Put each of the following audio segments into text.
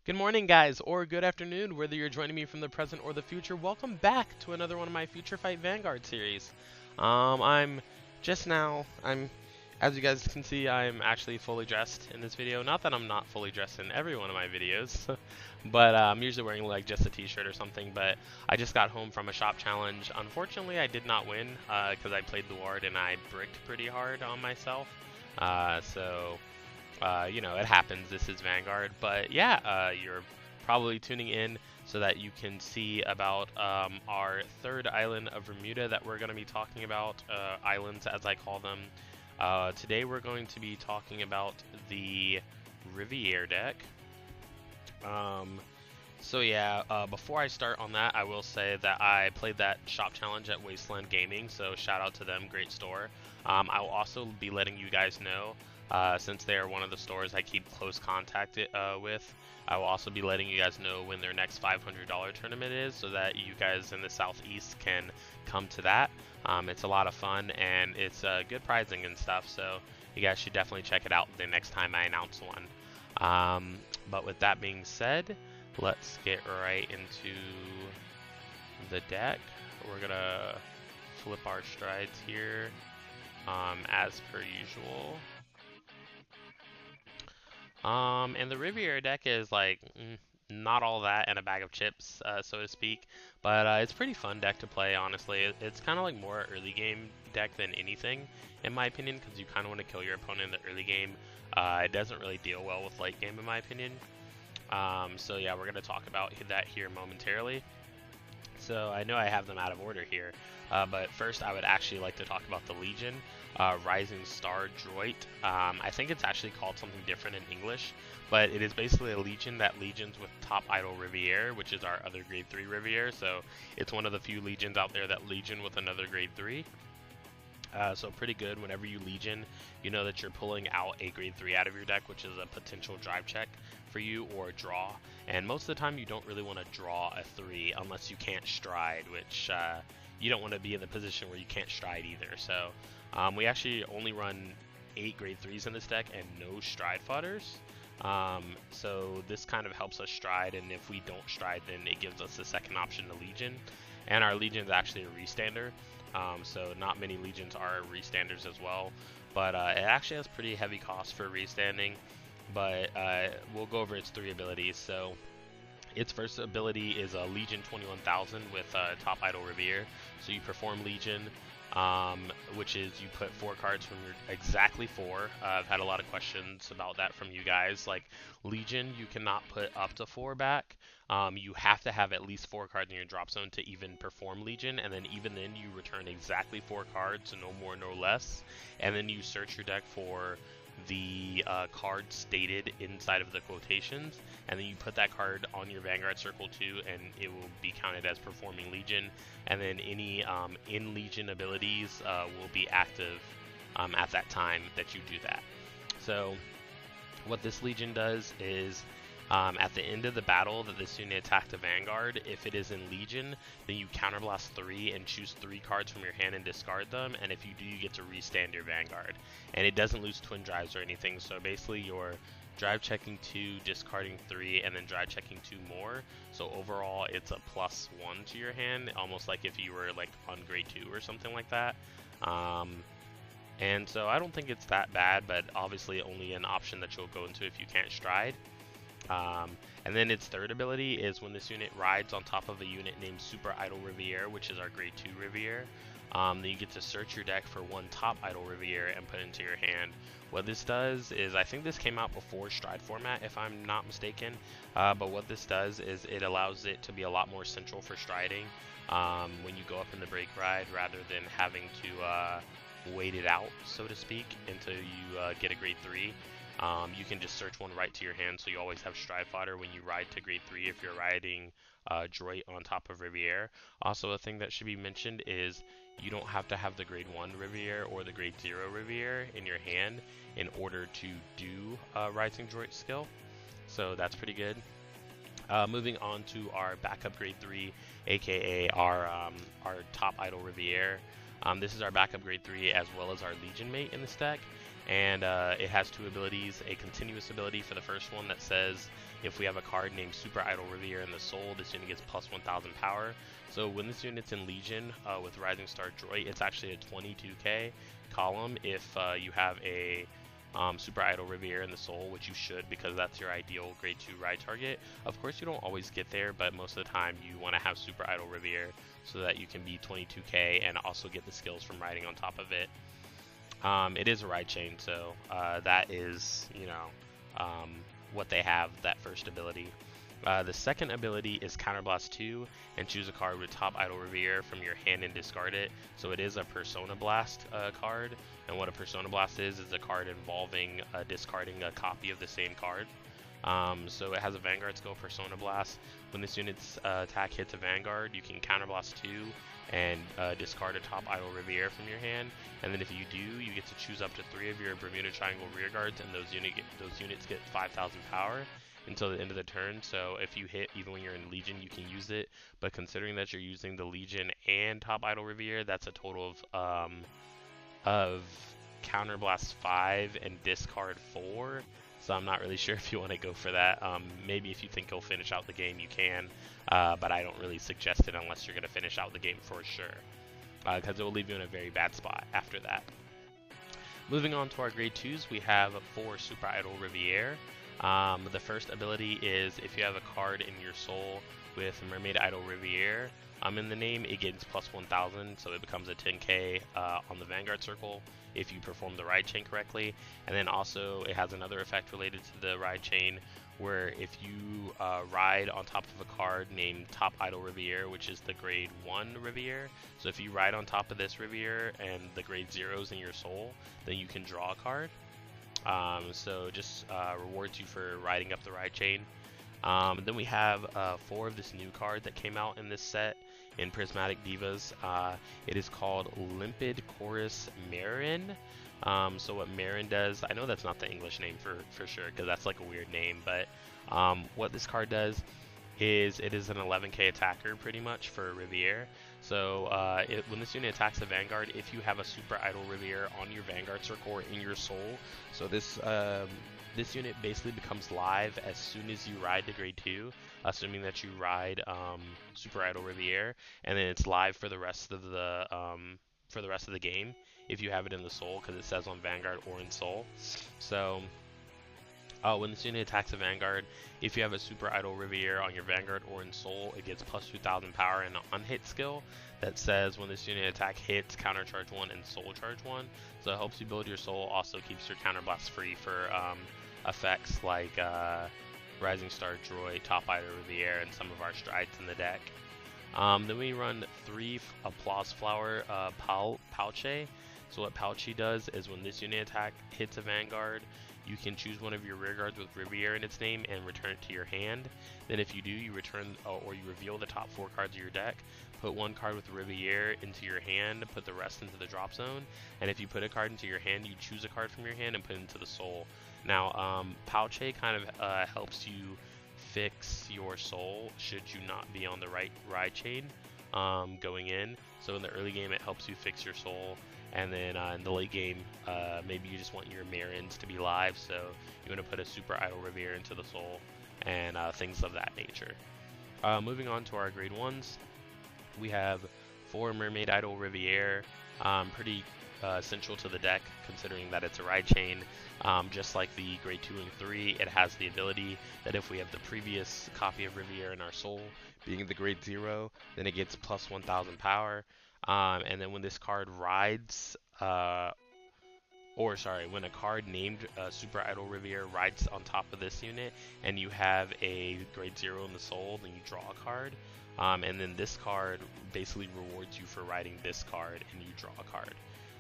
Good morning, guys, or good afternoon, whether you're joining me from the present or the future. Welcome back to another one of my FutureFight Vanguard series. I'm just now, as you guys can see, I'm actually fully dressed in this video. Not that I'm not fully dressed in every one of my videos, but I'm usually wearing like just a t-shirt or something, but I just got home from a shop challenge. Unfortunately, I did not win, because I played the ward and I bricked pretty hard on myself. It happens. This is Vanguard. But yeah, you're probably tuning in so that you can see about our third island of Bermuda that we're going to be talking about, islands as I call them. Today we're going to be talking about the Riviere deck. Before I start on that, I will say that I played that shop challenge at Wasteland Gaming, so shout out to them, great store. I will also be letting you guys know, since they are one of the stores I keep close contact with, I will also be letting you guys know when their next $500 tournament is, so that you guys in the southeast can come to that. It's a lot of fun and it's good prizing and stuff, so you guys should definitely check it out the next time I announce one. But with that being said, let's get right into the deck. We're gonna flip our strides here, as per usual. And the Riviere deck is like not all that and a bag of chips, so to speak, but it's a pretty fun deck to play, honestly. It's kind of like more early game deck than anything, in my opinion, because you kind of want to kill your opponent in the early game. It doesn't really deal well with late game, in my opinion. So yeah, we're going to talk about that here momentarily. So I know I have them out of order here, but first I would actually like to talk about the Legion, Rising Star Droid. I think it's actually called something different in English, but it is basically a Legion that legions with top idol Riviere, which is our other grade 3 Riviere, so it's one of the few Legions out there that legion with another grade 3. So pretty good. Whenever you Legion, you know that you're pulling out a grade 3 out of your deck, which is a potential drive check for you or a draw. And most of the time you don't really want to draw a 3 unless you can't stride, which you don't want to be in the position where you can't stride either. So we actually only run 8 grade 3s in this deck and no stride fodders. So this kind of helps us stride, and if we don't stride, then it gives us the second option to Legion. And our Legion is actually a restander. So not many Legions are restanders as well, but it actually has pretty heavy cost for restanding. But we'll go over its 3 abilities. So its first ability is a Legion 21,000 with top idol Riviere. So you perform Legion, which is you put 4 cards from your exactly 4. I've had a lot of questions about that from you guys. Like Legion, you cannot put up to 4 back. You have to have at least 4 cards in your drop zone to even perform Legion, and then even then you return exactly 4 cards, so no more, no less. And then you search your deck for the card stated inside of the quotations, and then you put that card on your Vanguard circle too, and it will be counted as performing Legion. And then any in Legion abilities will be active at that time that you do that. So what this Legion does is, at the end of the battle that this unit attacked the Vanguard, if it is in Legion, then you counterblast 3 and choose 3 cards from your hand and discard them, and if you do, you get to restand your Vanguard. And it doesn't lose twin drives or anything, so basically you're drive checking 2, discarding 3, and then drive checking 2 more. So overall, it's a +1 to your hand, almost like if you were like on grade 2 or something like that. And so I don't think it's that bad, but obviously only an option that you'll go into if you can't stride. And then its third ability is when this unit rides on top of a unit named Super Idol Riviere, which is our grade 2 Riviere. Then you get to search your deck for 1 top idol Riviere and put it into your hand. What this does is, I think this came out before stride format if I'm not mistaken, but what this does is it allows it to be a lot more central for striding when you go up in the break ride, rather than having to wait it out, so to speak, until you get a grade 3. You can just search 1 right to your hand, so you always have stride fodder when you ride to grade 3 if you're riding Droid on top of Riviere. Also, a thing that should be mentioned is you don't have to have the grade 1 Riviere or the grade 0 Riviere in your hand in order to do Rising Droid skill, so that's pretty good. Moving on to our backup grade 3, aka our top idol Riviere. This is our backup grade 3 as well as our Legion mate in this deck. And it has 2 abilities, a continuous ability for the first one that says if we have a card named Super Idol Riviere in the Soul, this unit gets plus 1000 power. So when this unit's in Legion with Rising Star Droid, it's actually a 22k column if you have a Super Idol Riviere in the Soul, which you should because that's your ideal grade 2 ride target. Of course you don't always get there, but most of the time you want to have Super Idol Riviere so that you can be 22k and also get the skills from riding on top of it. It is a ride chain, so that is, you know, what they have, that first ability. The second ability is Counterblast 2, and choose a card with Top Idol Riviere from your hand and discard it. So it is a Persona Blast card, and what a Persona Blast is a card involving discarding a copy of the same card. So it has a Vanguard skill, Persona Blast. When this unit's attack hits a Vanguard, you can Counterblast 2 and discard a Top Idol Riviere from your hand. And then if you do, you get to choose up to 3 of your Bermuda Triangle rear guards, and those units get 5000 power until the end of the turn. So if you hit, even when you're in Legion, you can use it. But considering that you're using the Legion and Top Idol Riviere, that's a total of Counterblast 5 and discard 4. So I'm not really sure if you want to go for that. Maybe if you think you'll finish out the game, you can. But I don't really suggest it unless you're going to finish out the game for sure. Because it will leave you in a very bad spot after that. Moving on to our grade 2s, we have 4 Super Idol Riviere. The first ability is if you have a card in your soul with Mermaid Idol Riviere in the name, it gains plus 1000, so it becomes a 10k on the Vanguard circle if you perform the ride chain correctly. And then also it has another effect related to the ride chain where if you ride on top of a card named Top Idol Riviere, which is the grade 1 Riviere, so if you ride on top of this Riviere and the grade 0s in your soul, then you can draw a card. So just rewards you for riding up the ride chain. Then we have 4 of this new card that came out in this set in Prismatic Divas. It is called Limpid Chorus Marin. So what Marin does, I know that's not the English name for sure because that's like a weird name, but what this card does is it is an 11k attacker pretty much for Riviere. So when this unit attacks a Vanguard, if you have a Super Idol Riviere on your Vanguard circle or in your soul, so this unit basically becomes live as soon as you ride to grade 2, assuming that you ride Super Idol Riviere, and then it's live for the rest of the game if you have it in the soul, because it says on Vanguard or in soul. So when this unit attacks a Vanguard, if you have a Super Idol Riviere on your Vanguard or in soul, it gets plus 2000 power and an unhit skill that says when this unit attack hits, counter charge 1 and soul charge 1. So it helps you build your soul, also keeps your counterblast free for effects like Rising Star Droid, Top Idol Riviere, and some of our strides in the deck. Then we run 3 Applause Flower Palche. So what Palche does is when this unit attack hits a Vanguard, you can choose one of your rear guards with Riviere in its name and return it to your hand. Then if you do, you return or you reveal the top 4 cards of your deck, put 1 card with Riviere into your hand, put the rest into the drop zone, and if you put a card into your hand, you choose a card from your hand and put it into the soul. Now, Palche kind of helps you fix your soul should you not be on the right ride chain going in. So in the early game, it helps you fix your soul. And then in the late game, maybe you just want your Marins to be live, so you want to put a Super Idol Riviere into the soul, and things of that nature. Moving on to our grade 1s, we have 4 Mermaid Idol Riviere, pretty central to the deck considering that it's a ride chain. Just like the grade 2 and 3, it has the ability that if we have the previous copy of Riviere in our soul, being the grade 0, then it gets plus 1000 power. And then when this card rides, when a card named Super Idol Riviere rides on top of this unit, and you have a grade 0 in the soul, then you draw a card. And then this card basically rewards you for riding this card, and you draw a card.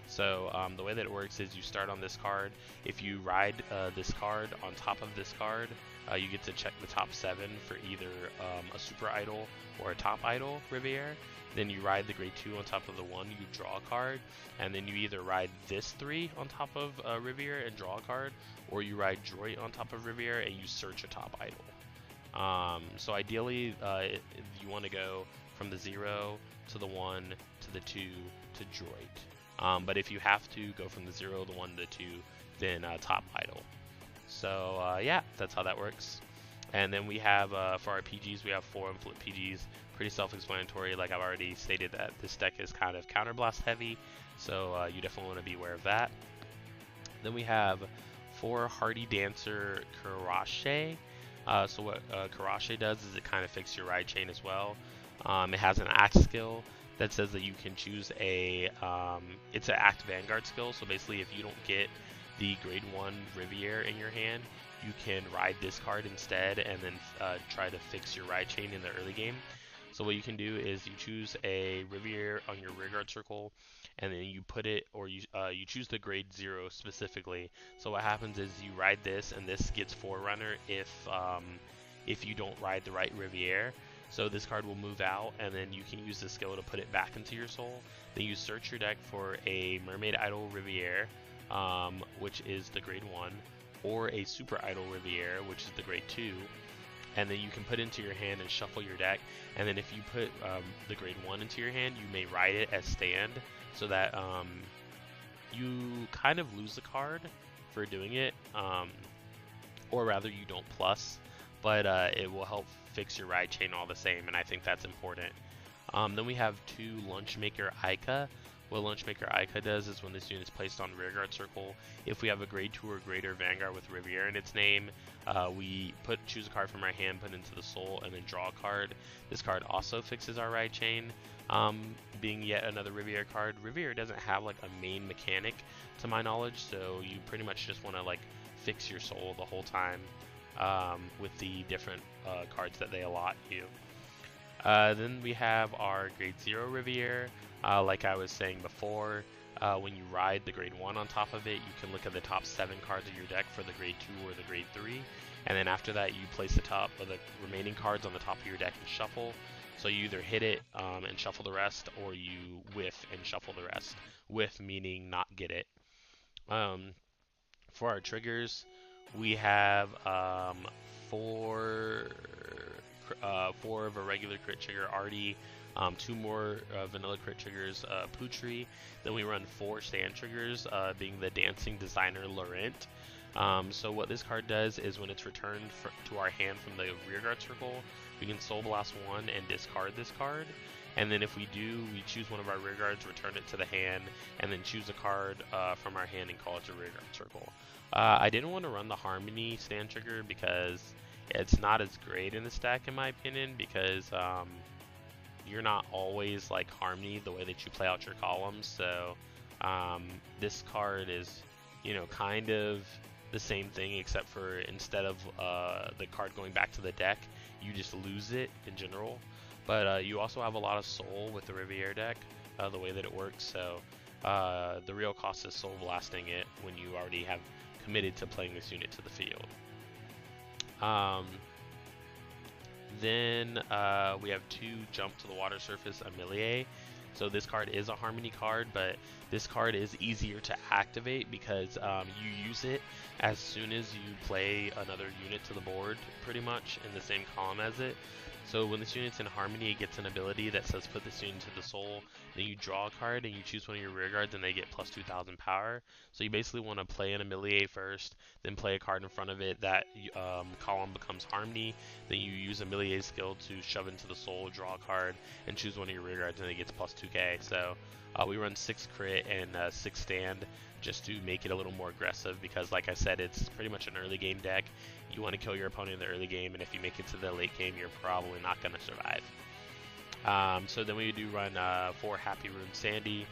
So the way that it works is you start on this card. If you ride this card on top of this card, you get to check the top 7 for either a Super Idol or a Top Idol Riviere. Then you ride the grade 2 on top of the 1, you draw a card, and then you either ride this 3 on top of Riviere and draw a card, or you ride Droid on top of Riviere and you search a Top Idol. So ideally, you want to go from the 0 to the 1 to the 2 to Droid. But if you have to go from the 0, the 1, to the 2, then Top Idol. So yeah, that's how that works. And then we have, for our PGs, we have 4 unflipped PGs. Pretty self-explanatory. Like I've already stated, that this deck is kind of counterblast heavy, so you definitely want to be aware of that. Then we have 4 Hardy Dancer Karache. So what Karache does is it kind of fixes your ride chain as well. It has an act skill that says that you can choose a, it's an act Vanguard skill. So basically if you don't get the grade 1 Riviere in your hand, you can ride this card instead and then try to fix your ride chain in the early game. So what you can do is you choose a Riviere on your rearguard circle, and then you put it, or you choose the grade 0 specifically. So what happens is you ride this, and this gets Forerunner if you don't ride the right Riviere. So this card will move out, and then you can use the skill to put it back into your soul. Then you search your deck for a Mermaid Idol Riviere, which is the grade 1, or a Super Idol Riviere, which is the grade 2, and then you can put into your hand and shuffle your deck. And then if you put the grade 1 into your hand, you may ride it as stand, so that you kind of lose the card for doing it, or rather you don't plus, but it will help fix your ride chain all the same, and I think that's important. Then we have 2 Lunchmaker Ica. What Lunchmaker Ica does is when this unit is placed on rearguard circle, if we have a grade 2 or greater Vanguard with Riviere in its name, we choose a card from our hand, put into the soul, and then draw a card. This card also fixes our ride chain, being yet another Riviere card. Riviere doesn't have like a main mechanic to my knowledge, so you pretty much just want to like fix your soul the whole time with the different cards that they allot you. Then we have our grade 0 Riviere. Like I was saying before, when you ride the grade 1 on top of it, you can look at the top 7 cards of your deck for the grade 2 or the grade 3, and then after that you place the top of the remaining cards on the top of your deck and shuffle. So you either hit it and shuffle the rest, or you whiff and shuffle the rest. Whiff meaning not get it. For our triggers, we have 4 of a regular crit trigger Artie, 2 more vanilla crit triggers Putri. Then we run 4 stand triggers, being the Dancing Designer Laurent. So what this card does is when it's returned to our hand from the rearguard circle, we can Soul Blast 1 and discard this card. And then if we do, we choose one of our rearguards, return it to the hand, and then choose a card from our hand and call it to rearguard circle. I didn't want to run the Harmony stand trigger because it's not as great in this deck in my opinion, because you're not always like Harmony the way that you play out your columns. So this card is, you know, kind of the same thing, except for instead of the card going back to the deck, you just lose it in general. But you also have a lot of soul with the Riviere deck, the way that it works. So the real cost is soul blasting it when you already have committed to playing this unit to the field. Then we have 2 Jump to the Water Surface Amelie. So this card is a Harmony card, but this card is easier to activate because you use it as soon as you play another unit to the board, pretty much in the same column as it. So when this unit's in Harmony, it gets an ability that says put this unit into the soul, then you draw a card and you choose one of your rear guards and they get plus 2000 power. So you basically want to play an Amelie first, then play a card in front of it, that column becomes Harmony, then you use Amelie's skill to shove into the soul, draw a card, and choose one of your rear guards and it gets plus 2k. So we run 6 crit and 6 stand just to make it a little more aggressive, because like I said, it's pretty much an early game deck. You want to kill your opponent in the early game, and if you make it to the late game, you're probably not going to survive. So then we do run 4 Happy Room Sandy.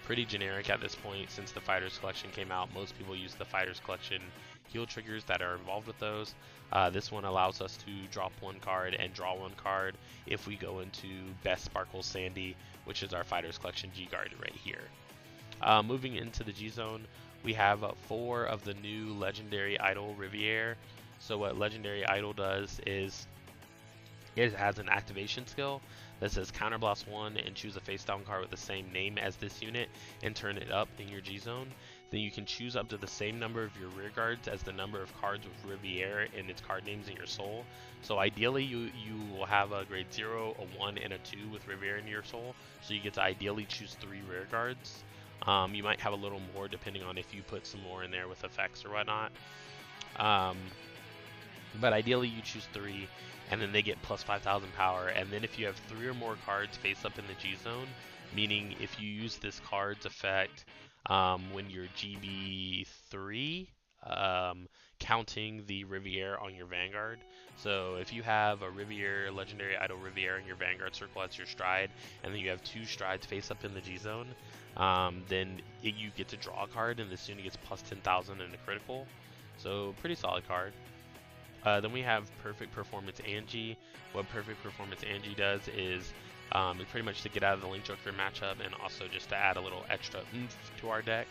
Pretty generic at this point since the Fighters Collection came out. Most people use the Fighters Collection heal triggers that are involved with those. This one allows us to drop 1 card and draw 1 card if we go into Best Sparkle Sandy, which is our Fighters Collection G-Guard right here. Moving into the G-Zone, we have 4 of the new Legendary Idol Riviere. So what Legendary Idol does is it has an activation skill that says Counterblast 1 and choose a face down card with the same name as this unit and turn it up in your G-Zone. Then you can choose up to the same number of your rear guards as the number of cards with Riviere and its card names in your soul. So ideally you will have a grade 0, a 1, and a 2 with Riviere in your soul. So you get to ideally choose 3 rear guards. You might have a little more depending on if you put some more in there with effects or whatnot. but ideally you choose 3, and then they get plus 5,000 power. And then if you have 3 or more cards face up in the G zone, meaning if you use this card's effect when you're GB3, counting the Riviere on your Vanguard. So if you have a Riviere, Legendary Idol Riviere in your Vanguard circle as your stride, and then you have 2 strides face up in the G zone, then you get to draw a card, and this unit gets plus 10,000 in a critical. So pretty solid card. Then we have Perfect Performance Angie. What Perfect Performance Angie does is it's pretty much to get out of the Link Joker matchup, and also just to add a little extra oomph to our deck.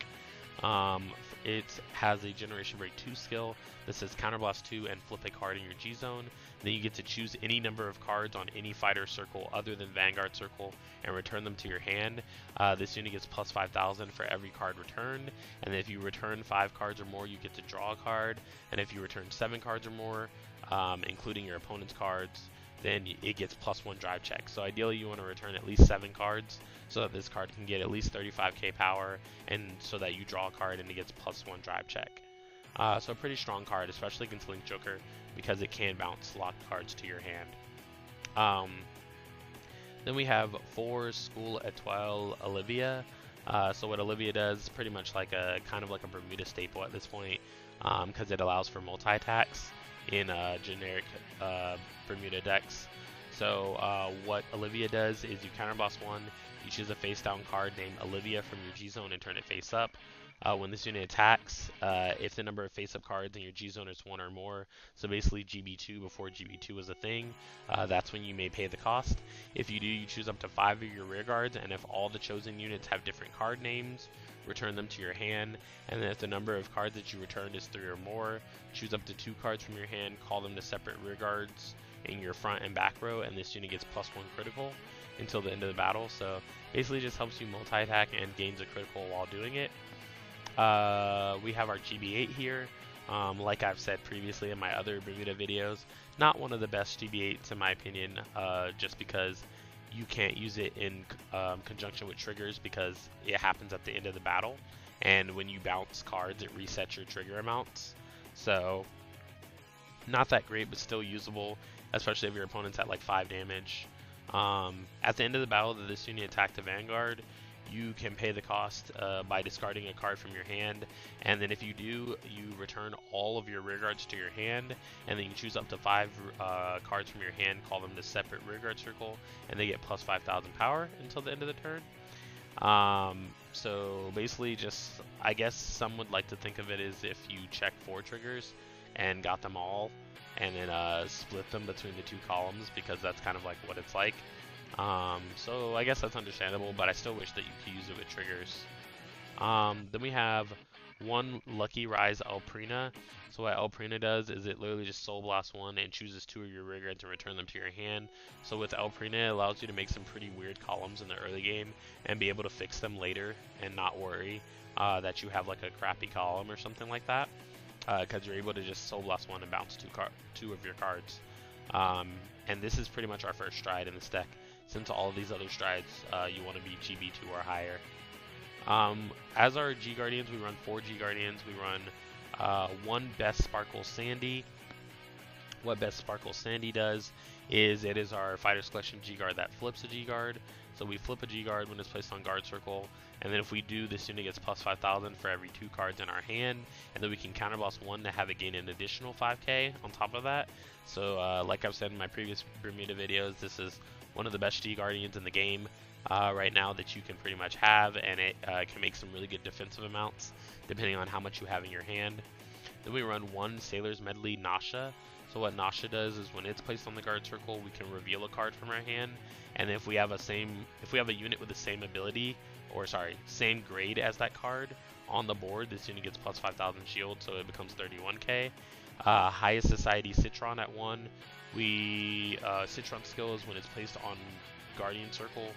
It has a Generation Break 2 skill that says Counterblast 2 and flip a card in your G zone. Then you get to choose any number of cards on any fighter circle other than Vanguard circle and return them to your hand. This unit gets plus 5,000 for every card returned, and if you return 5 cards or more, you get to draw a card. And if you return 7 cards or more, including your opponent's cards, then it gets plus 1 drive check. So ideally you want to return at least 7 cards so that this card can get at least 35k power, and so that you draw a card and it gets plus 1 drive check. So a pretty strong card, especially against Link Joker, because it can bounce locked cards to your hand. Then we have 4 School Etoile Olivia. So what Olivia does is pretty much like a kind of like a Bermuda staple at this point, because it allows for multi-attacks in generic Bermuda decks. So what Olivia does is you counterblast 1, you choose a face down card named Olivia from your G zone and turn it face up. When this unit attacks, if the number of face-up cards in your G zone is 1 or more, so basically GB2 before GB2 was a thing, that's when you may pay the cost. If you do, you choose up to 5 of your rear guards, and if all the chosen units have different card names, return them to your hand. And then if the number of cards that you returned is 3 or more, choose up to 2 cards from your hand, call them to separate rear guards in your front and back row, and this unit gets plus 1 critical until the end of the battle. So basically just helps you multi-attack and gains a critical while doing it. We have our GB8 here. Like I've said previously in my other Bermuda videos, not one of the best GB8s in my opinion, just because you can't use it in conjunction with triggers because it happens at the end of the battle, and when you bounce cards it resets your trigger amounts. So not that great, but still usable, especially if your opponent's at like 5 damage. At the end of the battle that this unit attacked the Vanguard, you can pay the cost by discarding a card from your hand, and then if you do, you return all of your rearguards to your hand, and then you choose up to 5 cards from your hand, call them the separate rearguard circle, and they get plus 5,000 power until the end of the turn. So basically just, I guess some would like to think of it as if you check 4 triggers and got them all, and then split them between the 2 columns, because that's kind of like what it's like. So I guess that's understandable, but I still wish that you could use it with triggers. Then we have 1 Lucky Rise Alprina. So what Alprina does is it literally just Soul Blast 1 and chooses 2 of your rear guards and return them to your hand. So with Alprina, it allows you to make some pretty weird columns in the early game and be able to fix them later and not worry that you have like a crappy column or something like that, because you're able to just Soul Blast 1 and bounce 2 of your cards. And this is pretty much our first stride in this deck. Since all of these other strides, you want to be GB2 or higher. As our G Guardians, we run 4 G Guardians. We run 1 Best Sparkle Sandy. What Best Sparkle Sandy does is it is our Fighter's Collection G Guard that flips a G Guard. So we flip a G Guard when it's placed on guard circle, and then if we do, this unit gets plus 5,000 for every 2 cards in our hand, and then we can counterblast 1 to have it gain an additional 5k on top of that. So like I've said in my previous Bermuda videos, this is one of the best G Guardians in the game right now that you can pretty much have, and it can make some really good defensive amounts depending on how much you have in your hand. Then we run 1 Sailor's Medley Nasha. So what Nasha does is when it's placed on the guard circle, we can reveal a card from our hand, and if we have a unit with the same ability, or sorry, same grade as that card on the board, this unit gets plus 5,000 shield, so it becomes 31k. Highest Society Citron at 1. Citron skill is when it's placed on Guardian Circle,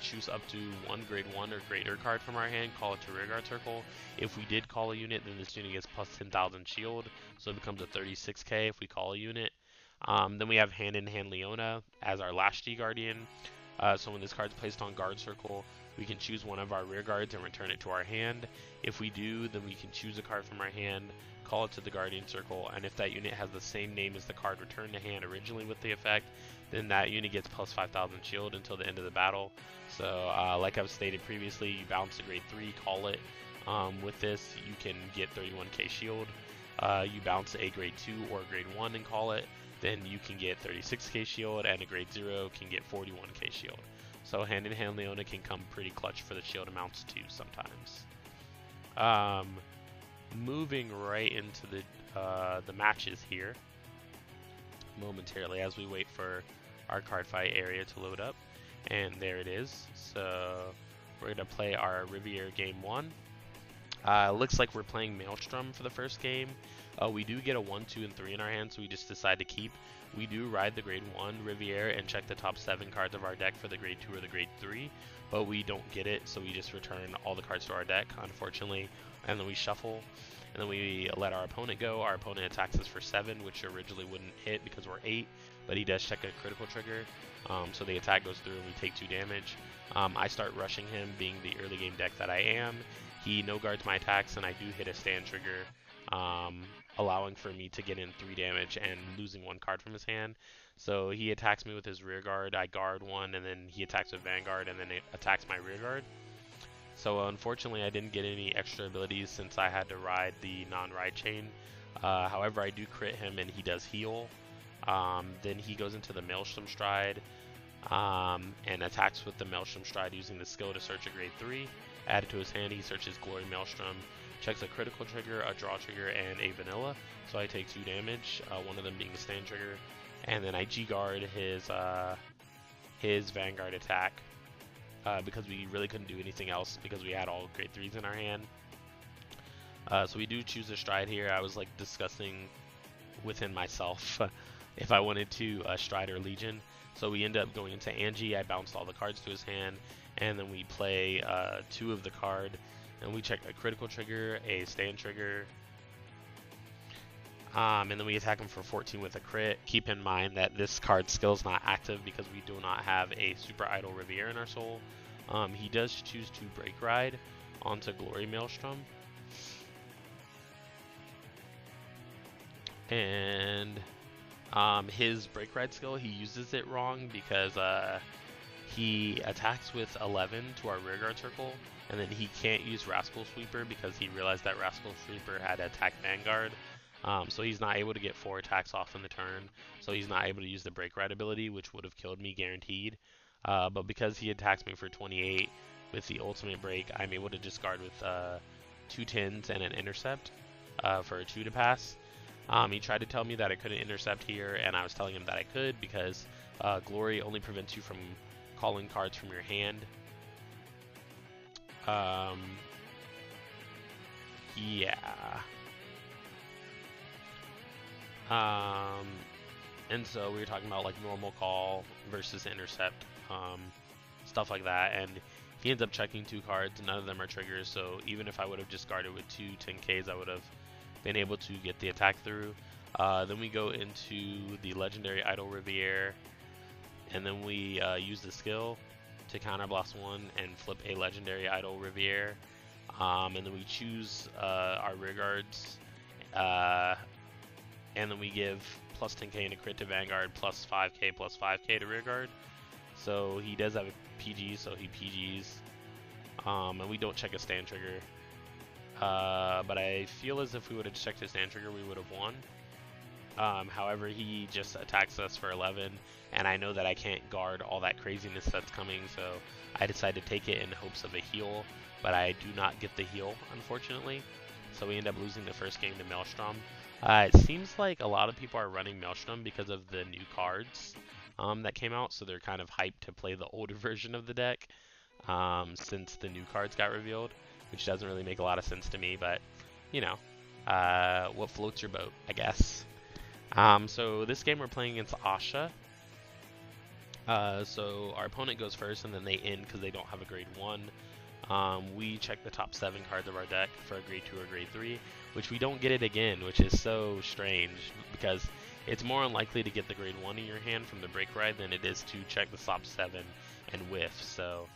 choose up to 1 grade 1 or greater card from our hand, call it to rearguard circle. If we did call a unit, then this unit gets plus 10,000 shield, so it becomes a 36k if we call a unit. Then we have Hand in Hand Leona as our last G Guardian. So when this card's placed on guard circle, we can choose one of our rear guards and return it to our hand. If we do, then we can choose a card from our hand, call it to the guardian circle, and if that unit has the same name as the card returned to hand originally with the effect, then that unit gets plus 5,000 shield until the end of the battle. So like I've stated previously, you bounce a grade 3, call it. With this, you can get 31k shield. You bounce a grade 2 or grade 1 and call it, then you can get 36k shield, and a grade 0 can get 41k shield. So hand-in-hand Leona can come pretty clutch for the shield amounts too sometimes. Moving right into the matches here momentarily as we wait for our card fight area to load up, and there it is. So we're gonna play our Riviere game 1. Looks like we're playing Maelstrom for the first game. We do get a 1, 2, and 3 in our hand, so we just decide to keep. We do ride the grade 1 Riviere and check the top 7 cards of our deck for the grade 2 or the grade 3, but we don't get it, so we just return all the cards to our deck, unfortunately, and then we shuffle, and then we let our opponent go. Our opponent attacks us for 7, which originally wouldn't hit because we're 8, but he does check a critical trigger, so the attack goes through and we take 2 damage. I start rushing him, being the early game deck that I am. He no guards my attacks, and I do hit a stand trigger, allowing for me to get in 3 damage and losing 1 card from his hand. So he attacks me with his rear guard, I guard 1, and then he attacks with Vanguard, and then it attacks my rear guard. So unfortunately I didn't get any extra abilities since I had to ride the non-ride chain. However, I do crit him and he does heal. Then he goes into the Maelstrom Stride and attacks with the Maelstrom Stride using the skill to search a grade 3. Added to his hand, he searches Glory Maelstrom, checks a critical trigger, a draw trigger, and a vanilla. So I take 2 damage, one of them being the stand trigger, and then I G-guard his Vanguard attack because we really couldn't do anything else because we had all grade 3s in our hand. So we do choose a stride here. I was like discussing within myself if I wanted to stride or Legion. So we end up going into Angie. I bounced all the cards to his hand, and then we play 2 of the card, and we check a critical trigger, a stand trigger, and then we attack him for 14 with a crit. Keep in mind that this card's skill is not active because we do not have a super idle Riviere in our soul. He does choose to break ride onto Glory Maelstrom, and his break ride skill, he uses it wrong because he attacks with 11 to our rear guard circle, and then he can't use Rascal Sweeper because he realized that Rascal Sweeper had attack Vanguard. So he's not able to get 4 attacks off in the turn, so he's not able to use the break ride ability, which would have killed me guaranteed. But because he attacks me for 28 with the ultimate break, I'm able to discard with 2 10s and an intercept for a 2 to pass. He tried to tell me that I couldn't intercept here, and I was telling him that I could because Glory only prevents you from calling cards from your hand. Yeah. And so we were talking about like normal call versus intercept, stuff like that, and he ends up checking 2 cards. None of them are triggers, so even if I would have just guarded with 2 10Ks, I would have been able to get the attack through. Then we go into the legendary idle Riviere, and then we use the skill to counterblast 1 and flip a legendary idle Riviere, and then we choose our rear guards, and then we give plus 10k and a crit to Vanguard, plus 5k plus 5k to rear guard. So he does have a PG, so he PGs, and we don't check a stand trigger. But I feel as if we would have checked his stand trigger, we would have won. However, he just attacks us for 11, and I know that I can't guard all that craziness that's coming, so I decided to take it in hopes of a heal, but I do not get the heal, unfortunately. So we end up losing the first game to Maelstrom. It seems like a lot of people are running Maelstrom because of the new cards that came out, so they're kind of hyped to play the older version of the deck since the new cards got revealed, which doesn't really make a lot of sense to me, but, you know, what floats your boat, I guess. So this game we're playing against Asha. So our opponent goes first, and then they end because they don't have a grade 1. We check the top 7 cards of our deck for a grade 2 or grade 3, which we don't get it again, which is so strange because it's more unlikely to get the grade 1 in your hand from the break ride than it is to check the top 7 and whiff. So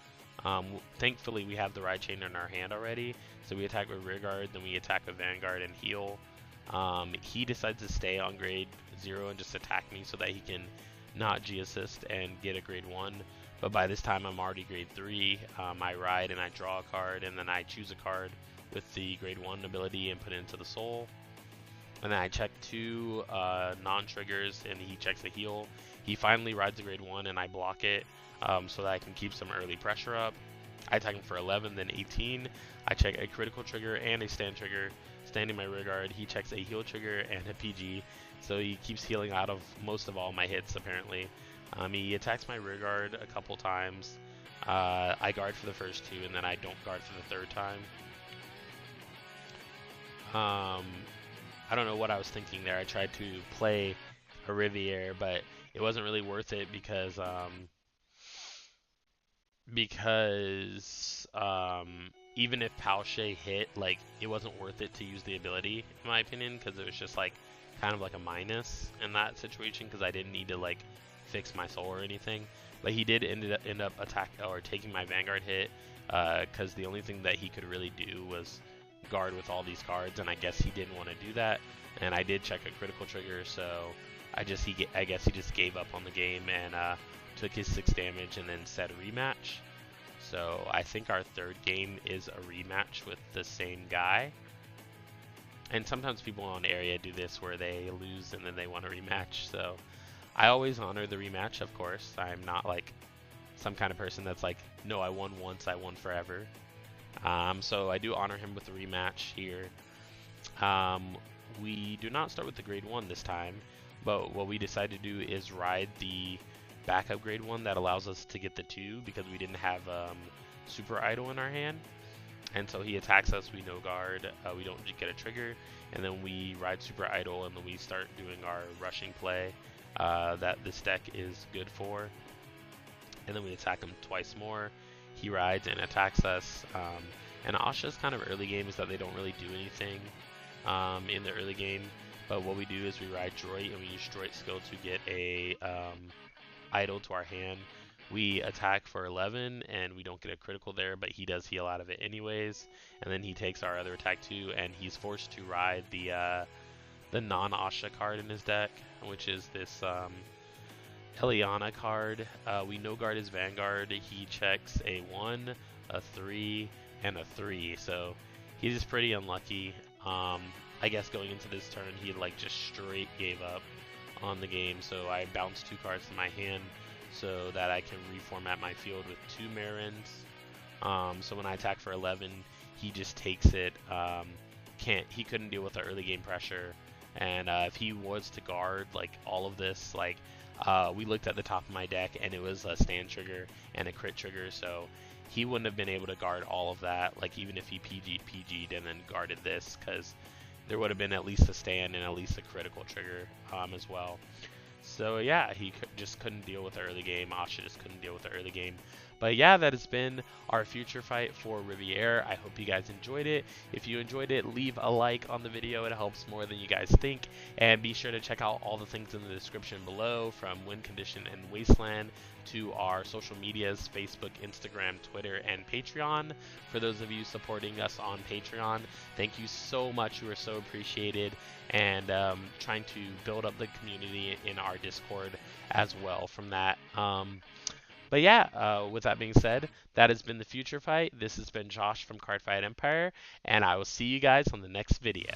thankfully we have the ride chain in our hand already. So we attack with rear guard, then we attack with Vanguard and heal. He decides to stay on grade 0 and just attack me so that he can not G-assist and get a grade 1. But by this time I'm already grade 3. I ride and I draw a card, and then I choose a card with the grade 1 ability and put it into the soul. And then I check 2 non-triggers, and he checks a heal. He finally rides a grade 1 and I block it so that I can keep some early pressure up. I attack him for 11, then 18. I check a critical trigger and a stand trigger. Standing my rear guard, he checks a heal trigger and a PG, so he keeps healing out of most of all my hits apparently. He attacks my rear guard a couple times. I guard for the first 2, and then I don't guard for the 3rd time. I don't know what I was thinking there. I tried to play a Riviere, but it wasn't really worth it because even if Palshay hit, like, it wasn't worth it to use the ability, in my opinion, because it was just like kind of like a minus in that situation, because I didn't need to like fix my soul or anything. But he did end up taking my Vanguard hit, because the only thing that he could really do was guard with all these cards, and I guess he didn't want to do that. And I did check a critical trigger, so I guess he just gave up on the game and took his 6 damage and then said rematch. So I think our 3rd game is a rematch with the same guy. And sometimes people on area do this where they lose and then they want a rematch. So I always honor the rematch, of course. I'm not like some kind of person that's like, no, I won once, I won forever. So I do honor him with the rematch here. We do not start with the grade 1 this time, but what we decided to do is ride the backup grade 1 that allows us to get the 2, because we didn't have super idle in our hand. And so he attacks us, we no guard, we don't get a trigger, and then we ride super idle, and then we start doing our rushing play that this deck is good for. And then we attack him twice more. He rides and attacks us. And Asha's kind of early game is that they don't really do anything in the early game. But what we do is we ride Droid, and we use Droid skill to get a idle to our hand. We attack for 11, and we don't get a critical there, but he does heal out of it anyways. And then he takes our other attack too, and he's forced to ride the non-Asha card in his deck, which is this Eliana card. We no guard his Vanguard. He checks a 1, a 3, and a 3, so he's just pretty unlucky. I guess going into this turn, he like just straight gave up on the game, so I bounced 2 cards to my hand so that I can reformat my field with 2 Marins. So when I attack for 11, he just takes it. He couldn't deal with the early game pressure, and if he was to guard like all of this, like we looked at the top of my deck, and it was a stand trigger and a crit trigger, so he wouldn't have been able to guard all of that, like even if he PG'd and then guarded this, because there would have been at least a stand and at least a critical trigger as well. So yeah, he just couldn't deal with the early game. Asha just couldn't deal with the early game. But yeah, that has been our future fight for Riviere. I hope you guys enjoyed it. If you enjoyed it, leave a like on the video. It helps more than you guys think. And be sure to check out all the things in the description below, from Win Condition and Wasteland to our social medias, Facebook, Instagram, Twitter, and Patreon. For those of you supporting us on Patreon, thank you so much. You are so appreciated. And trying to build up the community in our Discord as well from that. But yeah, with that being said, that has been the Future Fight. This has been Josh from Cardfight Empire, and I will see you guys on the next video.